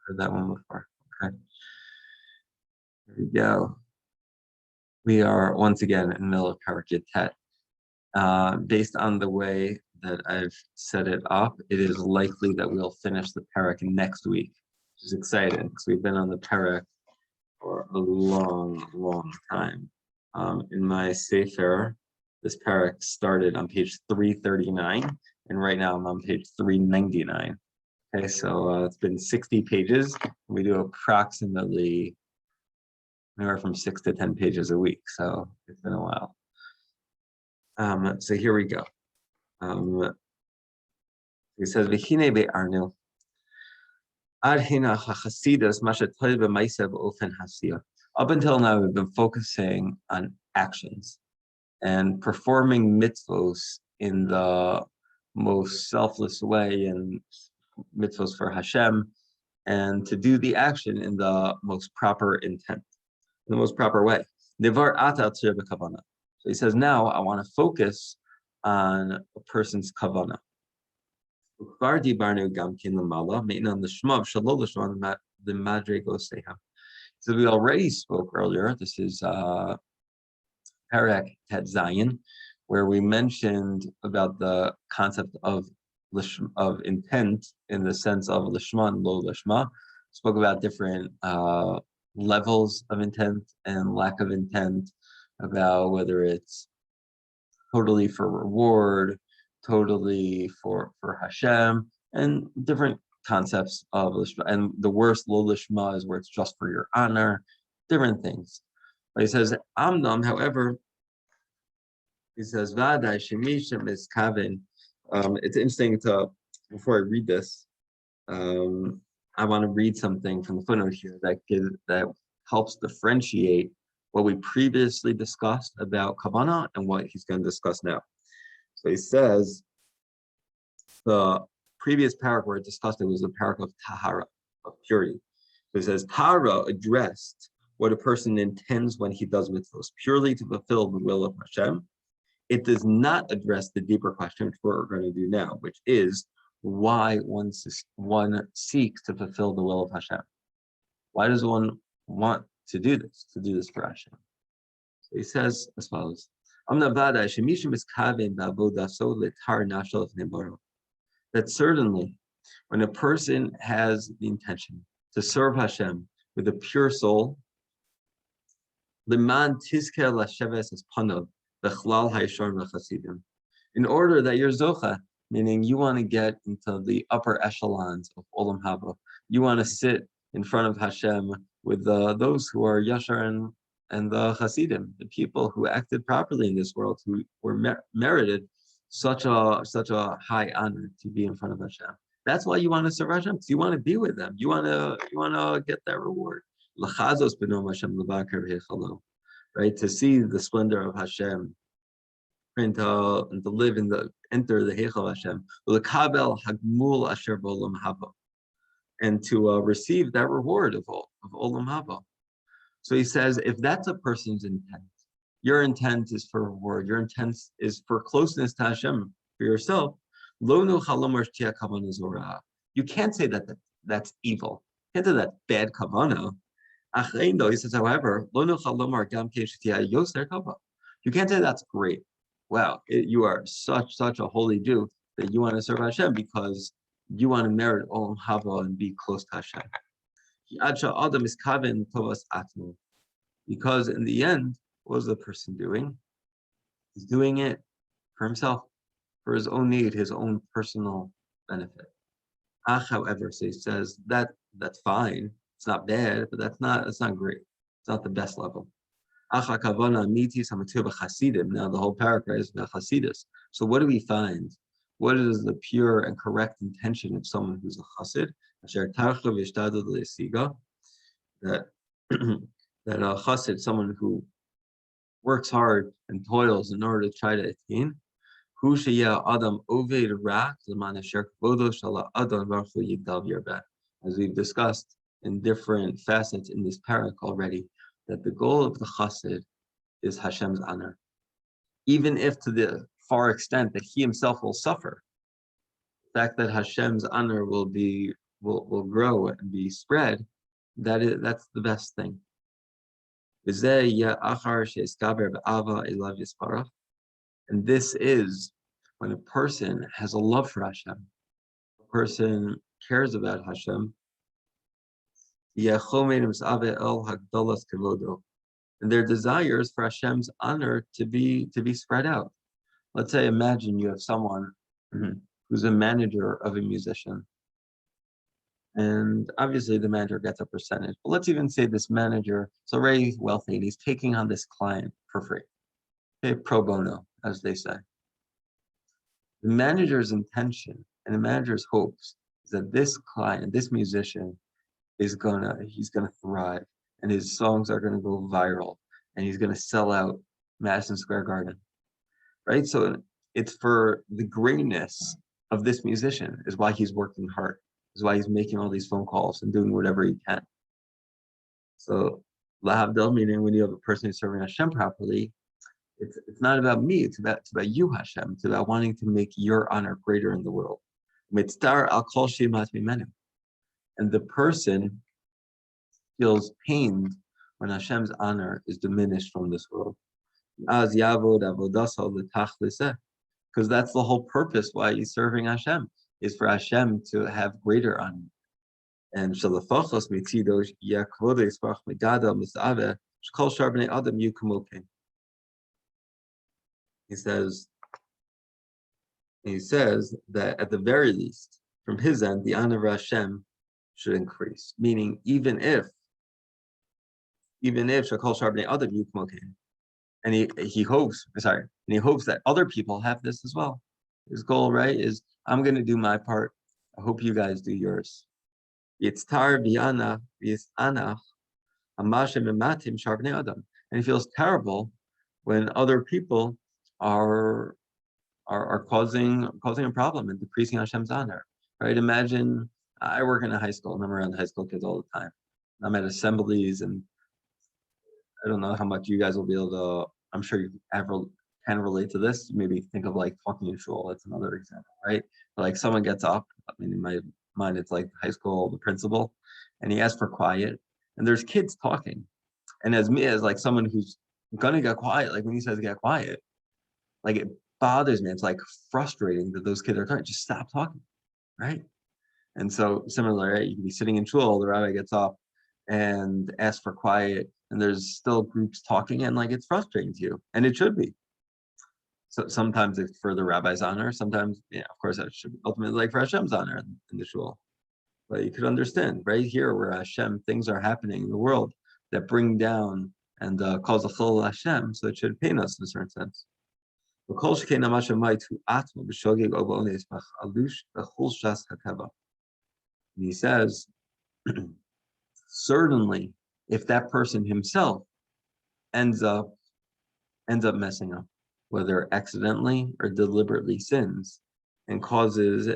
Heard that one before. Okay. Here we go. We are once again in the middle of Parak Tet. Based on the way that I've set it up, it is likely that we'll finish the Parak next week, which is exciting because we've been on the Parak for a long, long time. In my Sefer, this Parak started on page 339, and right now I'm on page 399. Okay, so it's been 60 pages. We do approximately anywhere from 6 to 10 pages a week, so it's been a while. So here we go. He says, "V'chine be'arnu ad hina hachasidas masha toiv b'maisav ofen hasiyah." Up until now, we've been focusing on actions and performing mitzvos in the most selfless way, and mitzvos for Hashem, and to do the action in the most proper intent, in the most proper way. So he says, now I want to focus on a person's kavanah. So we already spoke earlier. This is Perek Tet Zayin, where we mentioned about the concept of intent in the sense of lishma and lo lishma. Spoke about different levels of intent and lack of intent, about whether it's totally for reward, totally for Hashem, and different concepts of lishma. And the worst lo lishma is where it's just for your honor, different things. But he says amnam, however, he says vadai shemishem is kavin. It's interesting to, before I read this, I want to read something from the footnote here that helps differentiate what we previously discussed about kavanah and what he's going to discuss now. So he says the previous paragraph where it discussed it was the paragraph of tahara, of purity. So he says tahara addressed what a person intends when he does mitzvahs, purely to fulfill the will of Hashem. It does not address the deeper question, which we're going to do now, which is why one seeks to fulfill the will of Hashem. Why does one want to do this for Hashem? So he says as follows: that certainly when a person has the intention to serve Hashem with a pure soul, in order that you're zocha, meaning you want to get into the upper echelons of Olam Haba, you want to sit in front of Hashem with those who are Yashar and the Hasidim, the people who acted properly in this world, who were merited such a high honor to be in front of Hashem. That's why you want to serve Hashem, because you want to be with them. You want to get that reward. Right, to see the splendor of Hashem, and to live enter the Heichal Hashem, and to receive that reward of Olam Haba. So he says, if that's a person's intent, your intent is for reward, your intent is for closeness to Hashem, for yourself. You can't say that that's evil. You can't say that's bad kavanah. He says, however, you can't say that's great. Wow, you are such a holy Jew that you want to serve Hashem because you want to merit Olam Haba and be close to Hashem. Because in the end, what was the person doing? He's doing it for himself, for his own need, his own personal benefit. However, so he says that's fine. It's not bad, but it's not great. It's not the best level. Now the whole paragraph is about Hasidus. So what do we find? What is the pure and correct intention of someone who's a Hasid? That that a Hasid, someone who works hard and toils in order to try to attain. As we've discussed in different facets in this parak already, that the goal of the chassid is Hashem's honor, even if to the far extent that he himself will suffer. The fact that Hashem's honor will be will grow and be spread, that's the best thing. And this is when a person has a love for Hashem, a person cares about Hashem, and their desires for Hashem's honor to be spread out. Let's say, imagine you have someone who's a manager of a musician, and obviously the manager gets a percentage. But let's even say this manager is already wealthy and he's taking on this client for free, okay, pro bono, as they say. The manager's intention and the manager's hopes is that this client, this musician, he's gonna thrive, and his songs are gonna go viral, and he's gonna sell out Madison Square Garden, right? So it's for the greatness of this musician is why he's working hard, is why he's making all these phone calls and doing whatever he can. So lahavdil, meaning when you have a person who's serving Hashem properly, it's not about me, it's about you, Hashem. It's about wanting to make your honor greater in the world. Mitzvah al kol shemat mimenu. And the person feels pained when Hashem's honor is diminished from this world. Because that's the whole purpose why he's serving Hashem, is for Hashem to have greater honor. And he says that at the very least, from his end, the honor of Hashem should increase. Meaning, even if Shakal Sharbnei Adam Yukmokin, and he hopes that other people have this as well. His goal, right, is I'm going to do my part. I hope you guys do yours. It's tar bi'ana bi'anach amashem ematim sharbnei adam, and he feels terrible when other people are causing a problem and decreasing Hashem's honor. Right? Imagine I work in a high school, and I'm around high school kids all the time. I'm at assemblies, and I don't know how much you guys will be able to. I'm sure you can relate to this. Maybe think of like talking in shul. That's another example, right? Like someone gets up. I mean, in my mind, it's like high school, the principal, and he asks for quiet, and there's kids talking. And as me, as like someone who's gonna get quiet, like when he says get quiet, like it bothers me. It's like frustrating that those kids are talking. Just stop talking, right? And so similarly, right? You can be sitting in shul, the rabbi gets up and asks for quiet, and there's still groups talking, and like it's frustrating to you, and it should be. So sometimes it's for the rabbi's honor, sometimes, yeah, of course, that should be ultimately like for Hashem's honor in the shul. But you could understand right here where Hashem, things are happening in the world that bring down and cause a chol Hashem, so it should pain us in a certain sense. And he says, certainly, if that person himself ends up messing up, whether accidentally or deliberately sins, and causes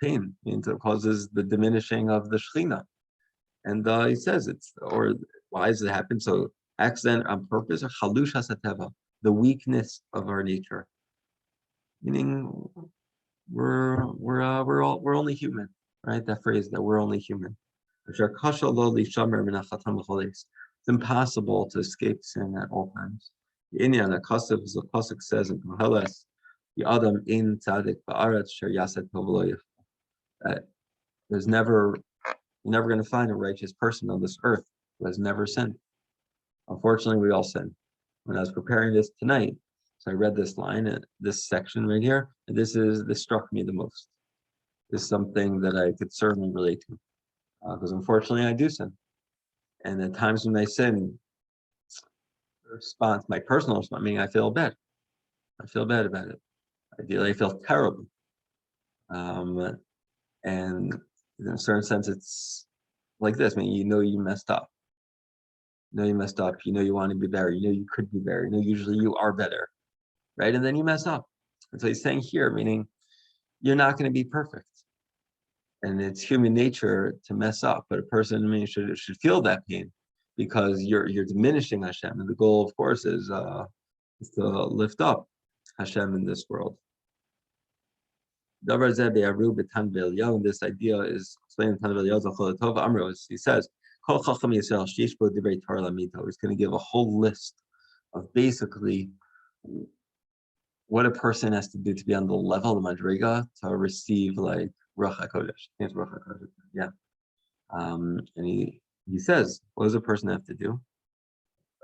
pain, means it causes the diminishing of the Shekhinah. And he says why does it happen? So accident on purpose, or chalush hasateva, the weakness of our nature, meaning we're only human, right? That phrase that we're only human. It's impossible to escape sin at all times. The Inyan Akasav, as the Pasuk says in Koheles, the Adam in Tzadik Ba'aretz Sher Yaset Tovloyev, that you're never going to find a righteous person on this earth who has never sinned. Unfortunately, we all sin. When I was preparing this tonight, so I read this line, this section right here, and this struck me the most. This is something that I could certainly relate to, because unfortunately I do sin, and at times when I sin, response, my personal response, meaning I feel bad. I feel bad about it. Ideally, I feel terrible. And in a certain sense, it's like this. I mean, you messed up. You messed up. You want to be better. You could be better. Usually you are better, right? And then you mess up. And so he's saying here, meaning you're not going to be perfect. And it's human nature to mess up. But a person, should feel that pain, because you're diminishing Hashem, and the goal, of course, is to lift up Hashem in this world. And this idea is explained in Tan B'Eliyahu. He says, He's going to give a whole list of basically what a person has to do to be on the level of Madriga to receive like Ruach HaKodesh. It's Ruach HaKodesh. Yeah. And he says, what does a person have to do?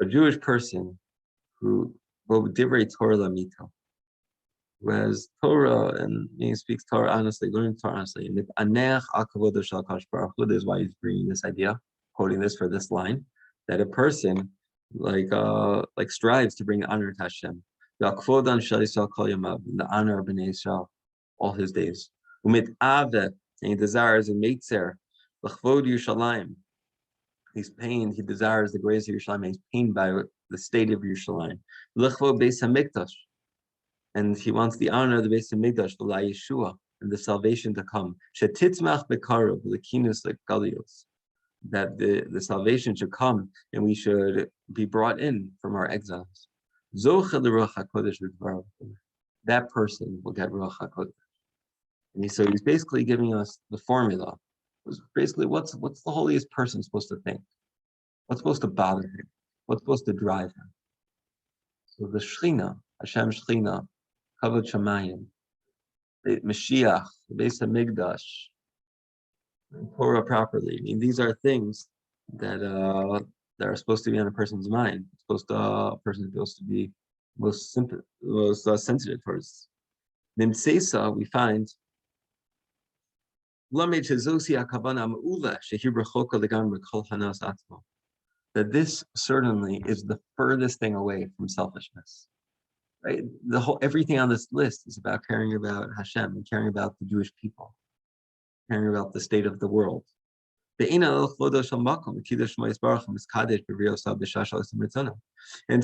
A Jewish person who divrei Torah lamito, who has Torah and he speaks Torah honestly, learning Torah honestly. And this is why he's bringing this idea, quoting this for this line, that a person like strives to bring honor to Hashem. The honor of Bnei Yisrael all his days. And he desires and Meitzer, l'chvod Yerushalayim. He's pained, he desires the grace of Yerushalayim, he's pained by the state of Yerushalayim. L'chvod Beis HaMikdash. And he wants the honor of the Beis HaMikdash, v'la Yeshua, and the salvation to come. Shetitzmach bekarev, l'kinus l'galios. That the salvation should come and we should be brought in from our exiles. That person will get Ruach HaKodesh. And so he's basically giving us the formula. Basically, what's the holiest person supposed to think? What's supposed to bother him? What's supposed to drive him? So the Shechina, Hashem Shechina, Kavod Shamayim, the Mashiach, the Beis HaMikdash, Torah properly. I mean, these are things that are supposed to be on a person's mind. A person is supposed to be most sensitive towards. Then Sesa, we find that this certainly is the furthest thing away from selfishness. Right? Everything on this list is about caring about Hashem and caring about the Jewish people, caring about the state of the world. And it's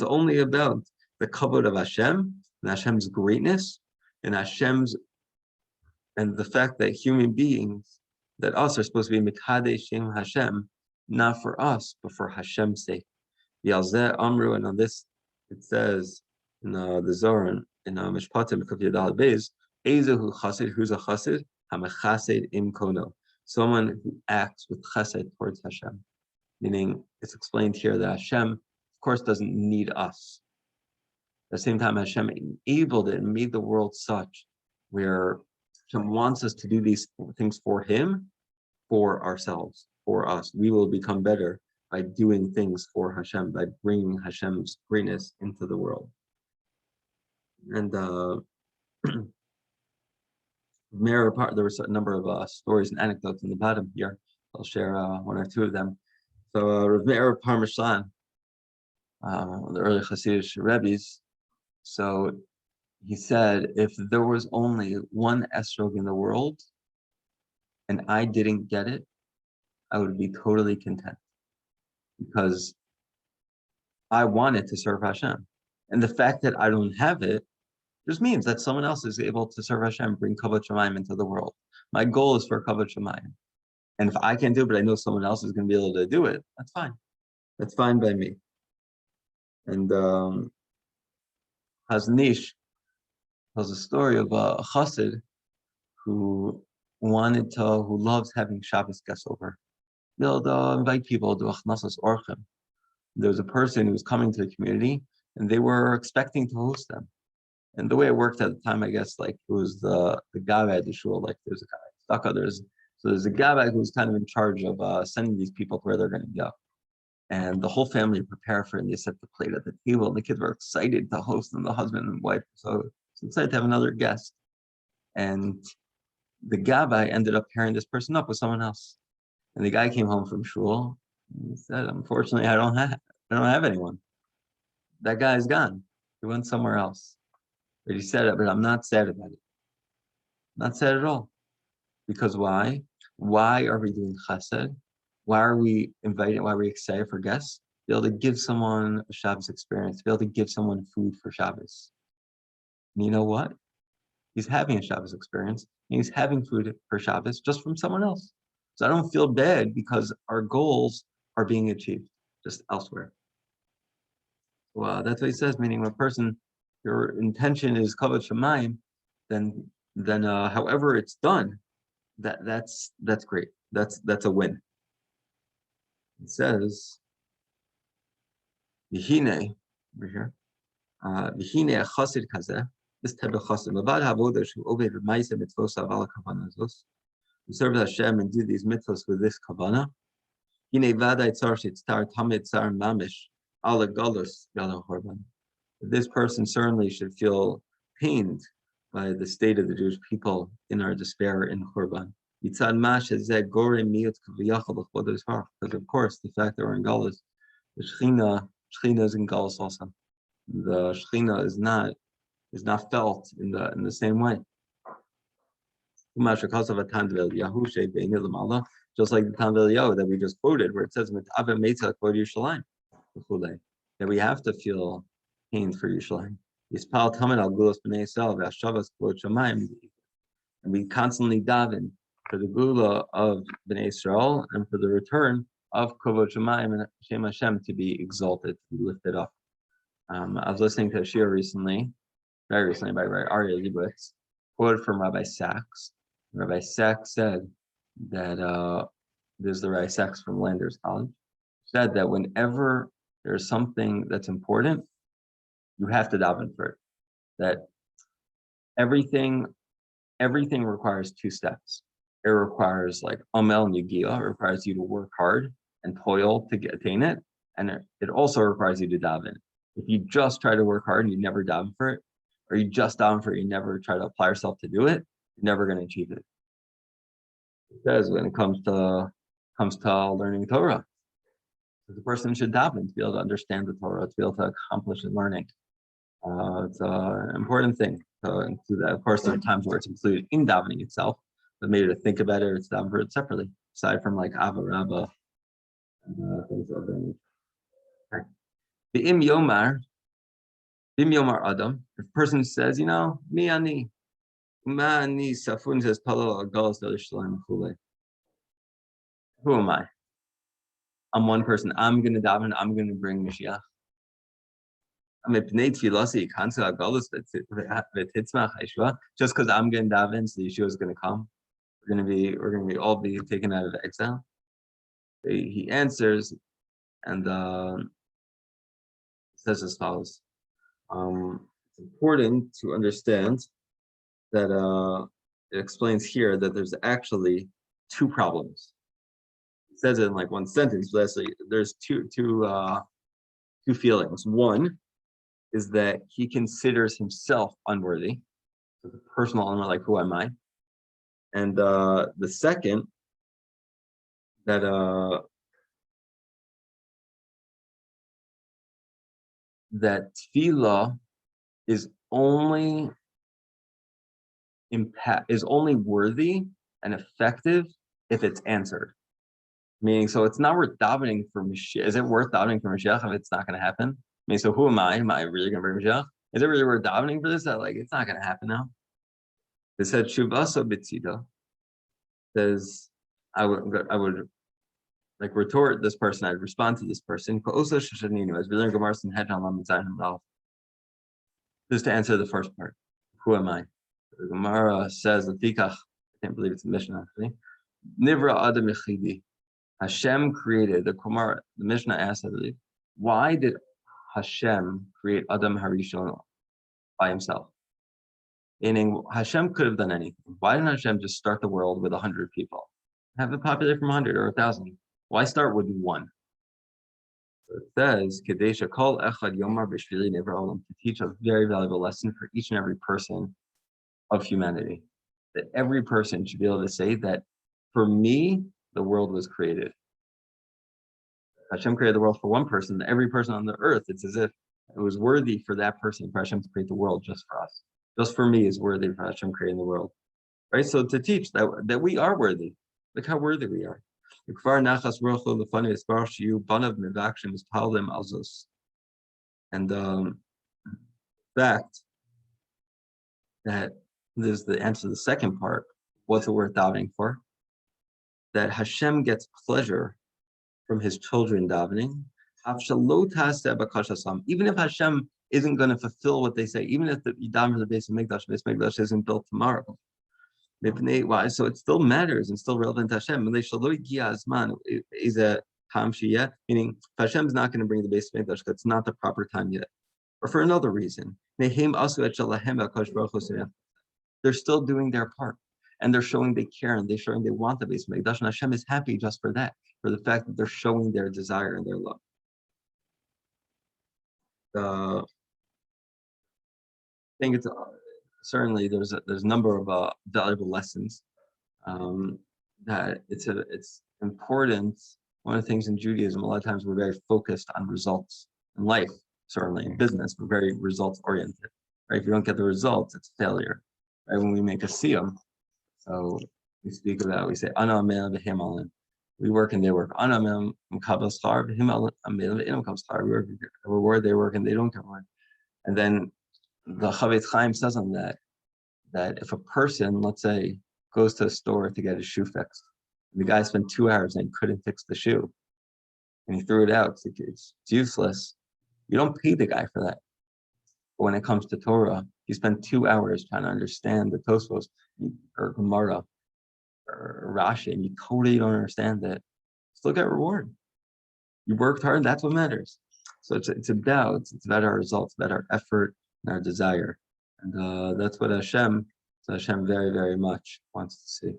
only about the kavod of Hashem and Hashem's greatness and the fact that human beings, that us, are supposed to be Mekadesh Shem Hashem, not for us, but for Hashem's sake. Yalzeh Amru, and on this it says in the Zohar, in Mishpatim Kuf Yadal Beis, Ezehu Chassid, who's a Chassid? Hamachased im kono, someone who acts with chesed towards Hashem. Meaning, it's explained here that Hashem, of course, doesn't need us. At the same time, Hashem enabled it and made the world such where Hashem wants us to do these things for Him, for ourselves, for us. We will become better by doing things for Hashem, by bringing Hashem's greatness into the world. And there was a number of stories and anecdotes in the bottom here. I'll share one or two of them. So Rav Meir Parmesan, the early Hasidic Rebbes, so he said, if there was only one esrog in the world and I didn't get it, I would be totally content, because I wanted to serve Hashem. And the fact that I don't have it just means that someone else is able to serve Hashem, bring Kavod Shamayim into the world. My goal is for Kavod Shamayim. And if I can't do it, but I know someone else is going to be able to do it, that's fine. That's fine by me. And Haznish tells a story of a chassid who loves having Shabbos guests over. They'll invite people to achnasas orchim. There was a person who was coming to the community, and they were expecting to host them. And the way it worked at the time, I guess, like it was the Gabbai at the shul, like there's a guy, there's a Gabbai who's kind of in charge of sending these people to where they're going to go. And the whole family prepared for it, and they set the plate at the table, and the kids were excited to host them, the husband and wife. So excited to have another guest. And the Gabbai ended up pairing this person up with someone else. And the guy came home from shul, and he said, unfortunately, I don't have anyone. That guy's gone. He went somewhere else. But he said it, but I'm not sad about it. Not sad at all. Because why? Why are we doing chesed? Why are we inviting, why are we excited for guests? To be able to give someone a Shabbos experience, to be able to give someone food for Shabbos. And you know what? He's having a Shabbos experience, and he's having food for Shabbos just from someone else. So I don't feel bad because our goals are being achieved just elsewhere. Well, that's what he says, meaning when a person, your intention is kavod shamayim, then then however it's done, that's great. That's a win. It says, Vihine, over here, Vihine Chassid Kazeh, this type of Chassid, Mavad Havodah Shu Oved Maisa Mitzvos Aval Kavanazos, who serve Hashem and do these mitzvos with this kavana. Hine Vadai Tzar Shitzar Tamid Tzar Mamish Ala Galus Yala Horban. This person certainly should feel pained by the state of the Jewish people in our despair in Churban. Because of course, the fact that we're in Galus, the Shechina is in Galus also. The Shechina is not felt in the same way. Just like the Tanvel Yahu that we just quoted, where it says that we have to feel pain for Yerushalayim. And we constantly daven for the Gula of Bnei Israel and for the return of Kovod Shemayim and Shem Hashem to be exalted, to be lifted up. I was listening to a Shiur very recently by Aryeh Leibowitz, quoted from Rabbi Sachs. Rabbi Sachs said that there's the Rabbi Sachs from Landers College, said that whenever there's something that's important, you have to daven for it. That everything requires two steps. It requires like amel and yagia. It requires you to work hard and toil to attain it, and it also requires you to daven. If you just try to work hard and you never daven for it, or you just daven for it, you never try to apply yourself to do it, you're never going to achieve it. It says when it comes to learning Torah, the person should daven to be able to understand the Torah, to be able to accomplish the learning. It's an important thing to include that. Of course, there are times where it's included in davening itself, but maybe to think about it, it's daven for it separately, aside from like Ava Rabba and things of that nature. Okay. The Im Yomar Adam, if a person says, mi ani, ma ani safun says palal agalos Yerushalayim chulei. Who am I? I'm one person. I'm going to daven. I'm going to bring Mashiach. Just because I'm going to daven, so the Yeshua is going to come. We're going to all be taken out of exile. He answers, and says as follows. It's important to understand that it explains here that there's actually two problems. It says it in like one sentence, but there's two feelings. One is that he considers himself unworthy, so the personal honor, like who am I? And the second, that tefillah is only worthy and effective if it's answered. Meaning, so it's not worth davening for Mashiach. Is it worth davening for Mashiach if it's not going to happen? I mean, so who am I? Am I really going to bring Mashiach? Is it really worth davening for this? That it's not going to happen now. It said Shuvaso B'tzida says I would like retort this person. I'd respond to this person. Just to answer the first part, who am I? The Gemara says the Tikach. I can't believe it's a Mishnah actually. Nivra Adam Echidi. Hashem created the Mishnah asks, I believe, why did Hashem create Adam Harishon by himself? Meaning, Hashem could have done anything. Why didn't Hashem just start the world with 100 people? Have it populate from 100 or 1,000? Why start with one? So it says, Kadesha Kol Echad Yomar B'Shvili Never Olam, to teach a very valuable lesson for each and every person of humanity. That every person should be able to say that, for me, the world was created. Hashem created the world for one person. Every person on the earth, it's as if it was worthy for that person, for Hashem to create the world just for us. Just for me is worthy for Hashem creating the world. Right? So to teach that we are worthy. Look how worthy we are. And the fact that there's the answer to the second part, what's it worth davening for? That Hashem gets pleasure from his children davening, even if Hashem isn't going to fulfill what they say, even if the Yidam for the base of Mikdash isn't built tomorrow. Why? So it still matters and still relevant to Hashem. Is a meaning Hashem is not going to bring the base of Mikdash because it's not the proper time yet, or for another reason. They're still doing their part, and they're showing they care, and they're showing they want the base of Mikdash, and Hashem is happy just for that, for the fact that they're showing their desire and their love. I think it's certainly there's a number of valuable lessons that it's important. One of the things in Judaism, a lot of times we're very focused on results in life. Certainly in business, we're very results oriented. Right? If you don't get the results, it's failure. Right? When we make a siyum, so we speak about, we say ana amen v'himalin. We work and they work. Ana amen m'kabel schar v'himalin amen v'inam kabel schar. We work, reward, they work and they don't get reward. And then the Chavetz Chaim says on that if a person, let's say, goes to a store to get his shoe fixed, and the guy spent 2 hours and couldn't fix the shoe, and he threw it out, it's useless. You don't pay the guy for that. But when it comes to Torah, you spend 2 hours trying to understand the Tosfos or Gemara or Rashi, and you totally don't understand it. Still get reward. You worked hard, that's what matters. So it's about our results, about our effort and our desire. And that's what Hashem very, very much wants to see.